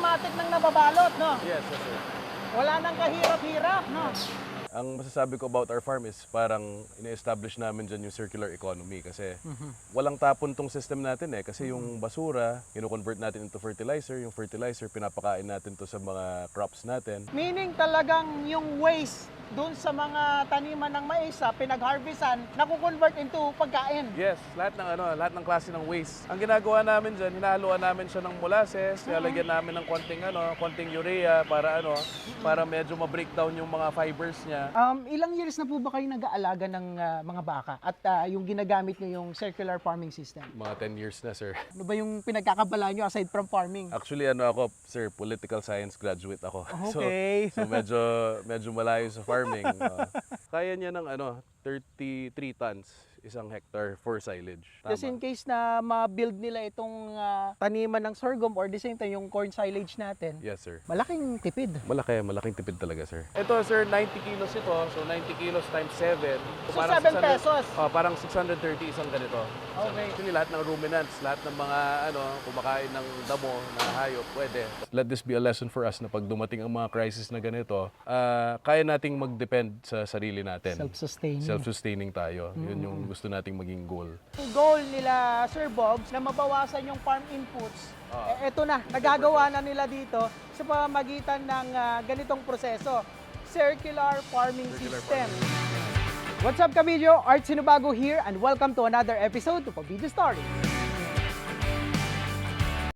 automatic nang nababalot, no? Yes, yes, sir. Wala nang kahirap-hirap, no? Ang masasabi ko about our farm is parang ina-establish namin dyan yung circular economy kasi walang tapon tong system natin eh. Kasi yung basura, kino-convert natin into fertilizer. Yung fertilizer, pinapakain natin to sa mga crops natin. Meaning talagang yung waste doon sa mga taniman ng mais, pinag-harvestan, nakukonvert into pagkain. Yes, lahat ng klase ng waste. Ang ginagawa namin dyan, hinahaluan namin siya ng molasses, nilalagyan namin ng konting urea para medyo ma-breakdown yung mga fibers niya. Ilang years na po ba kayo nag-aalaga ng mga baka at yung ginagamit nyo yung circular farming system? Mga 10 years na, sir. Ano ba yung pinagkakabala nyo aside from farming? Actually, ako, sir, political science graduate ako. Okay. So medyo malayo sa farming. Kaya niya ng 33 tons isang hectare for silage. Just in case na ma-build nila itong taniman ng sorghum or the same time yung corn silage natin, Yes, sir. malaking tipid. Malaking tipid talaga, sir. Ito, sir, 90 kilos ito. So, 90 kilos times 7. So, 7 pesos. Parang 630 isang ganito. Okay. Actually, lahat ng ruminants, lahat ng mga kumakain ng damo na hayop, pwede. Let this be a lesson for us na pag dumating ang mga crisis na ganito, kaya nating mag-depend sa sarili natin. Self-sustaining. Self-sustaining tayo. Yun yung gusto nating maging goal. Yung goal nila, Sir Bobs, na mabawasan yung farm inputs, eto na, nagagawa na nila dito sa pamamagitan ng ganitong proseso, circular farming system. What's up, Kabidyo? Art Sinubago here and welcome to another episode of Kabidyo Stories.